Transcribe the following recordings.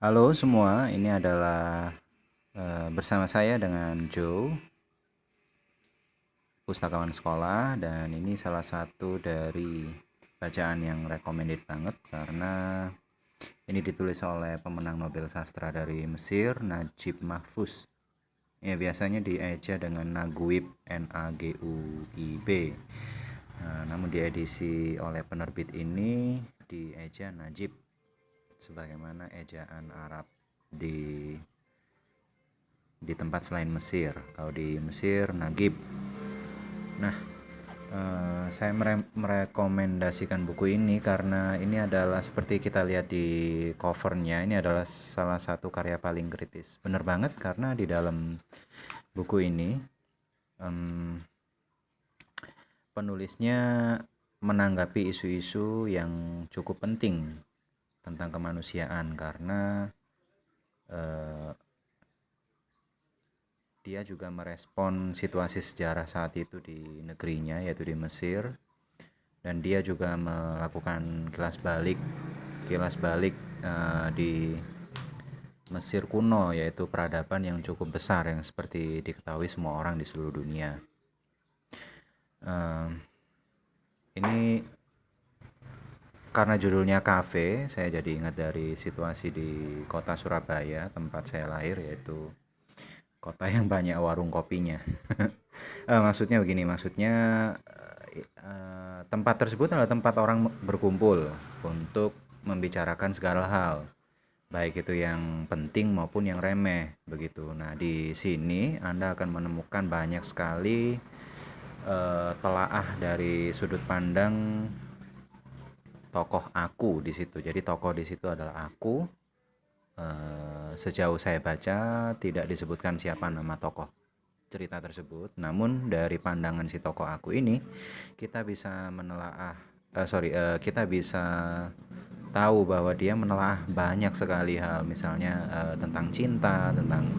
Halo semua, ini adalah bersama saya dengan Joe, pustakawan sekolah, dan ini salah satu dari bacaan yang recommended banget karena ini ditulis oleh pemenang Nobel Sastra dari Mesir, Najib Mahfuz. Ya, biasanya dieja dengan Naguib, Naguib. Namun diedisi oleh penerbit ini dieja Najib sebagaimana ejaan Arab di tempat selain Mesir. Kalau di Mesir Nagib. Nah, saya merekomendasikan buku ini karena ini adalah seperti kita lihat di covernya, ini adalah salah satu karya paling kritis. Bener banget karena di dalam buku ini penulisnya menanggapi isu-isu yang cukup penting tentang kemanusiaan karena dia juga merespon situasi sejarah saat itu di negerinya, yaitu di Mesir, dan dia juga melakukan kilas balik di Mesir kuno, yaitu peradaban yang cukup besar yang seperti diketahui semua orang di seluruh dunia. Ini karena judulnya kafe, saya jadi ingat dari situasi di kota Surabaya, tempat saya lahir, yaitu kota yang banyak warung kopinya. Maksudnya begini, tempat tersebut adalah tempat orang berkumpul untuk membicarakan segala hal, baik itu yang penting maupun yang remeh, begitu. Nah, di sini Anda akan menemukan banyak sekali telaah dari sudut pandang tokoh aku di situ. Jadi tokoh di situ adalah aku. Sejauh saya baca tidak disebutkan siapa nama tokoh cerita tersebut, namun dari pandangan si tokoh aku ini kita bisa kita bisa tahu bahwa dia menelaah banyak sekali hal, misalnya tentang cinta, tentang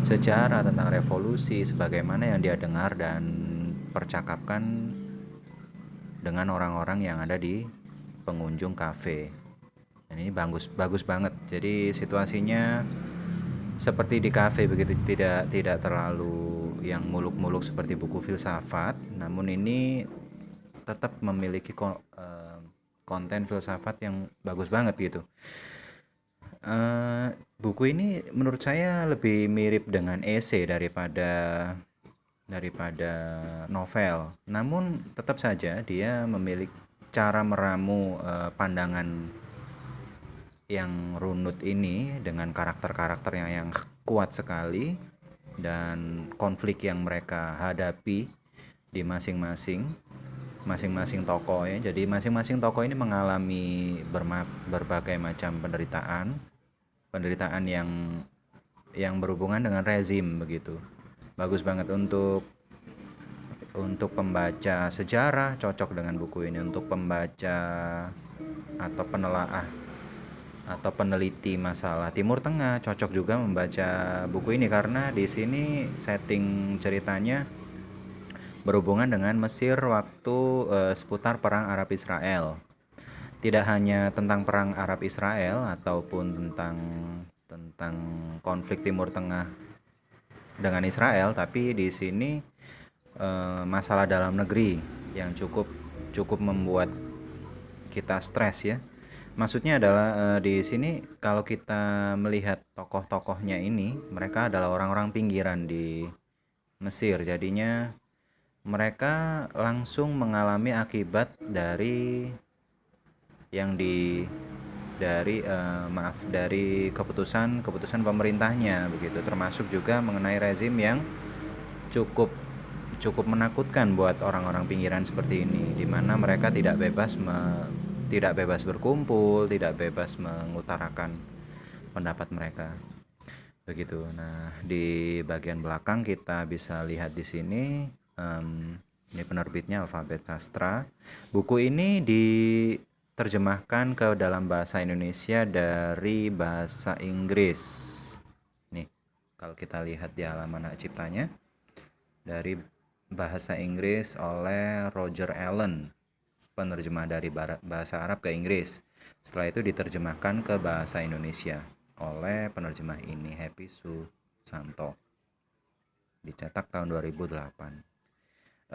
sejarah, tentang revolusi, sebagaimana yang dia dengar dan percakapkan dengan orang-orang yang ada di pengunjung kafe. Dan ini bagus bagus banget. Jadi situasinya seperti di kafe begitu, tidak terlalu yang muluk-muluk seperti buku filsafat, namun ini tetap memiliki konten filsafat yang bagus banget gitu. Buku ini menurut saya lebih mirip dengan esai daripada novel. Namun tetap saja dia memiliki cara meramu pandangan yang runut ini dengan karakter-karakter yang kuat sekali dan konflik yang mereka hadapi di masing-masing tokoh ya. Jadi masing-masing tokoh ini mengalami berbagai macam penderitaan yang berhubungan dengan rezim begitu. Bagus banget untuk pembaca sejarah, cocok dengan buku ini. Untuk pembaca atau penelaah atau peneliti masalah Timur Tengah, cocok juga membaca buku ini karena di sini setting ceritanya berhubungan dengan Mesir waktu seputar perang Arab Israel. Tidak hanya tentang perang Arab Israel ataupun tentang konflik Timur Tengah dengan Israel, tapi di sini masalah dalam negeri yang cukup membuat kita stres ya. Maksudnya adalah di sini kalau kita melihat tokoh-tokohnya ini, mereka adalah orang-orang pinggiran di Mesir. Jadinya mereka langsung mengalami akibat dari yang di dari keputusan pemerintahnya begitu, termasuk juga mengenai rezim yang cukup cukup menakutkan buat orang-orang pinggiran seperti ini, di mana mereka tidak bebas berkumpul, tidak bebas mengutarakan pendapat mereka. Begitu. Nah, di bagian belakang kita bisa lihat di sini, ini penerbitnya Alfabet Sastra. Buku ini diterjemahkan ke dalam bahasa Indonesia dari bahasa Inggris. Nih, kalau kita lihat di halaman hak ciptanya, dari bahasa Inggris oleh Roger Allen, penerjemah dari bahasa Arab ke Inggris. Setelah itu diterjemahkan ke bahasa Indonesia. oleh penerjemah ini, Happy Susanto. Dicetak tahun 2008.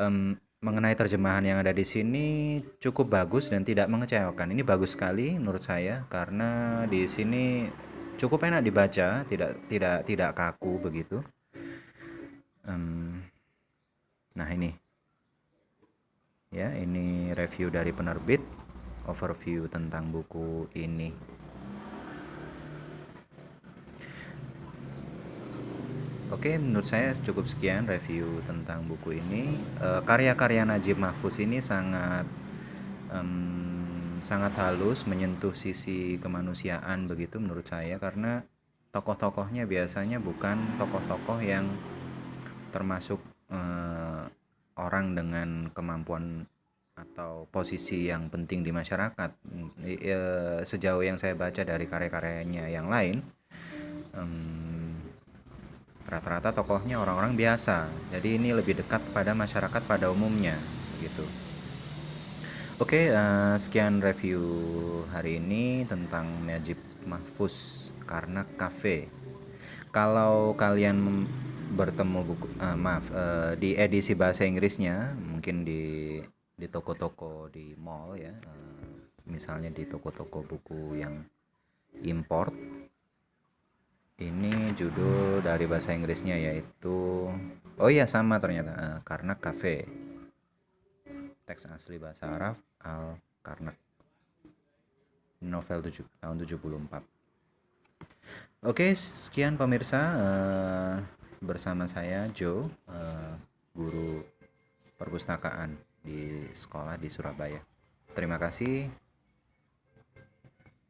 Mengenai terjemahan yang ada di sini cukup bagus dan tidak mengecewakan. Ini bagus sekali menurut saya karena di sini cukup enak dibaca, tidak kaku begitu. Nah ini, ya ini review dari penerbit, overview tentang buku ini. Oke, menurut saya cukup sekian review tentang buku ini. Karya-karya Najib Mahfuz ini sangat halus, menyentuh sisi kemanusiaan begitu menurut saya, karena tokoh-tokohnya biasanya bukan tokoh-tokoh yang termasuk orang dengan kemampuan atau posisi yang penting di masyarakat. Sejauh yang saya baca dari karya-karyanya yang lain, rata-rata tokohnya orang-orang biasa, jadi ini lebih dekat pada masyarakat pada umumnya gitu. Oke, sekian review hari ini tentang Najib Mahfuz, Karnak Cafe. Kalau kalian bertemu buku, di edisi bahasa Inggrisnya mungkin di toko-toko di mall ya, misalnya di toko-toko buku yang import. Ini judul dari bahasa Inggrisnya yaitu, oh iya sama ternyata, Karnak Cafe. Teks asli bahasa Arab Al-Karnak. Novel tahun 74. Oke, sekian pemirsa, bersama saya Joe, guru perpustakaan di sekolah di Surabaya. Terima kasih.